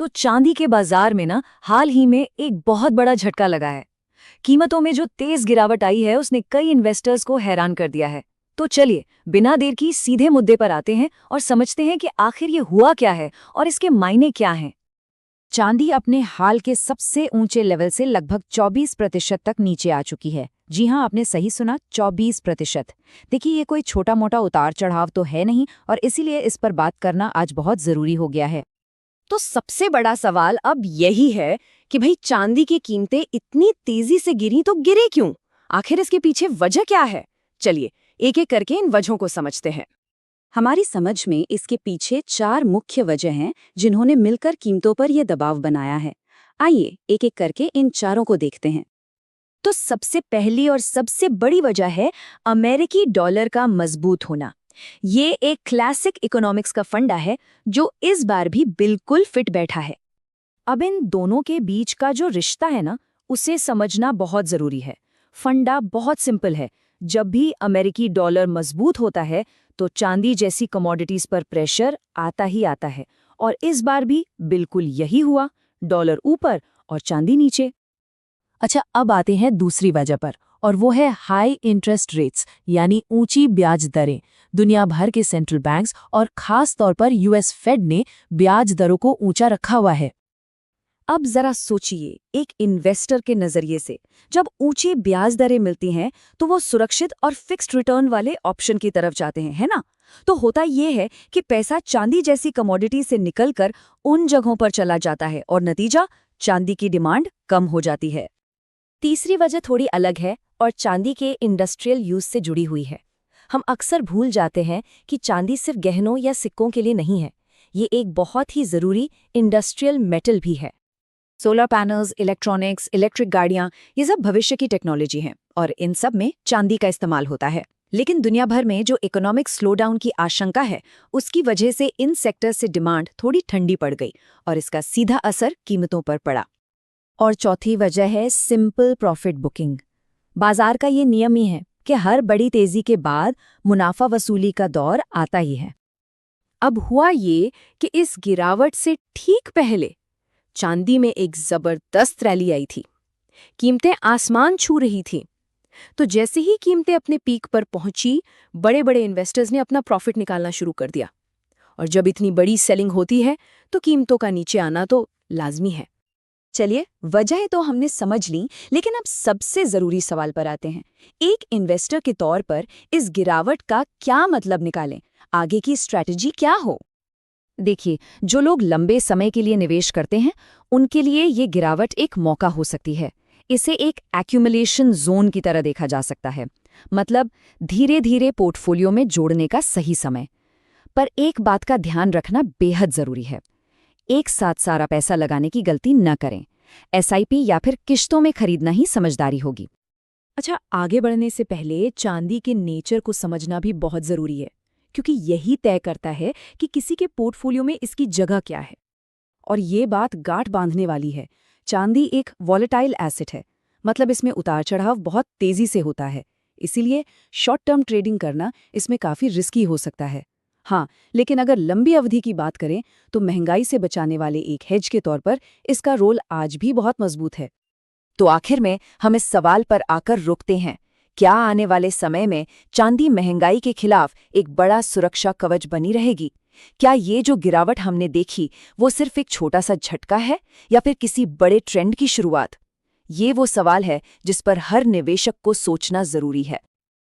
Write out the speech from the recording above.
तो चांदी के बाजार में ना हाल ही में एक बहुत बड़ा झटका लगा है। कीमतों में जो तेज गिरावट आई है उसने कई इन्वेस्टर्स को हैरान कर दिया है। तो चलिए बिना देर की सीधे मुद्दे पर आते हैं और समझते हैं कि आखिर ये हुआ क्या है और इसके मायने क्या हैं। चांदी अपने हाल के सबसे ऊंचे लेवल से लगभग 24% तक नीचे आ चुकी है। जी हाँ, आपने सही सुना, 24%। देखिए, ये कोई छोटा मोटा उतार चढ़ाव तो है नहीं और इसीलिए इस पर बात करना आज बहुत जरूरी हो गया है। तो सबसे बड़ा सवाल अब यही है कि भाई चांदी की कीमतें इतनी तेजी से गिरी तो गिरे क्यों? आखिर इसके पीछे वजह क्या है? चलिए एक एक करके इन वजहों को समझते हैं। हमारी समझ में इसके पीछे 4 मुख्य वजह हैं जिन्होंने मिलकर कीमतों पर यह दबाव बनाया है। आइए एक एक करके इन चारों को देखते हैं। तो सबसे पहली और सबसे बड़ी वजह है अमेरिकी डॉलर का मजबूत होना। ये एक क्लासिक इकोनॉमिक्स का फंडा है जो इस बार भी बिल्कुल फिट बैठा है। अब इन दोनों के बीच का जो रिश्ता है ना, उसे समझना बहुत जरूरी है। फंडा बहुत सिंपल है। जब भी अमेरिकी डॉलर मजबूत होता है तो चांदी जैसी कमोडिटीज पर प्रेशर आता ही आता है, और इस बार भी बिल्कुल यही हुआ। डॉलर ऊपर और चांदी नीचे। अच्छा, अब आते हैं दूसरी वजह पर, और वो है हाई इंटरेस्ट रेट्स, यानी ऊंची ब्याज दरें। दुनिया भर के सेंट्रल बैंक्स और खास तौर पर यूएस फेड ने ब्याज दरों को ऊंचा रखा हुआ है। अब जरा सोचिए, एक इन्वेस्टर के नजरिए से जब ऊंची ब्याज दरें मिलती हैं तो वो सुरक्षित और फिक्स्ड रिटर्न वाले ऑप्शन की तरफ जाते हैं, है ना? तो होता ये है कि पैसा चांदी जैसी कमोडिटी से निकलकर उन जगहों पर चला जाता है और नतीजा चांदी की डिमांड कम हो जाती है। तीसरी वजह थोड़ी अलग है और चांदी के इंडस्ट्रियल यूज से जुड़ी हुई है। हम अक्सर भूल जाते हैं कि चांदी सिर्फ गहनों या सिक्कों के लिए नहीं है, ये एक बहुत ही जरूरी इंडस्ट्रियल मेटल भी है। सोलर पैनल्स, इलेक्ट्रॉनिक्स, इलेक्ट्रिक गाड़ियां, ये सब भविष्य की टेक्नोलॉजी हैं और इन सब में चांदी का इस्तेमाल होता है। लेकिन दुनिया भर में जो इकोनॉमिक स्लोडाउन की आशंका है, उसकी वजह से इन सेक्टर से डिमांड थोड़ी ठंडी पड़ गई और इसका सीधा असर कीमतों पर पड़ा। और चौथी वजह है सिंपल प्रॉफिट बुकिंग। बाजार का ये नियम ही है कि हर बड़ी तेजी के बाद मुनाफा वसूली का दौर आता ही है। अब हुआ ये कि इस गिरावट से ठीक पहले चांदी में एक जबरदस्त रैली आई थी। कीमतें आसमान छू रही थीं। तो जैसे ही कीमतें अपने पीक पर पहुंची, बड़े बड़े इन्वेस्टर्स ने अपना प्रॉफिट निकालना शुरू कर दिया। और जब इतनी बड़ी सेलिंग होती है तो कीमतों का नीचे आना तो लाजमी है। चलिए, वजह तो हमने समझ ली, लेकिन अब सबसे जरूरी सवाल पर आते हैं। एक इन्वेस्टर के तौर पर इस गिरावट का क्या मतलब निकालें? आगे की स्ट्रैटेजी क्या हो? देखिए, जो लोग लंबे समय के लिए निवेश करते हैं उनके लिए ये गिरावट एक मौका हो सकती है। इसे एक एक्यूमुलेशन जोन की तरह देखा जा सकता है, मतलब धीरे धीरे पोर्टफोलियो में जोड़ने का सही समय। पर एक बात का ध्यान रखना बेहद जरूरी है, एक साथ सारा पैसा लगाने की गलती न करें। एसआईपी या फिर किश्तों में खरीदना ही समझदारी होगी। अच्छा, आगे बढ़ने से पहले चांदी के नेचर को समझना भी बहुत जरूरी है, क्योंकि यही तय करता है कि किसी के पोर्टफोलियो में इसकी जगह क्या है। और ये बात गांठ बांधने वाली है। चांदी एक वॉलेटाइल एसेट है, मतलब इसमें उतार चढ़ाव बहुत तेजी से होता है। इसीलिए शॉर्ट टर्म ट्रेडिंग करना इसमें काफ़ी रिस्की हो सकता है। हाँ, लेकिन अगर लंबी अवधि की बात करें तो महंगाई से बचाने वाले एक हेज के तौर पर इसका रोल आज भी बहुत मजबूत है। तो आखिर में हम इस सवाल पर आकर रुकते हैं, क्या आने वाले समय में चांदी महंगाई के खिलाफ एक बड़ा सुरक्षा कवच बनी रहेगी? क्या ये जो गिरावट हमने देखी वो सिर्फ एक छोटा सा झटका है या फिर किसी बड़े ट्रेंड की शुरुआत? ये वो सवाल है जिस पर हर निवेशक को सोचना जरूरी है।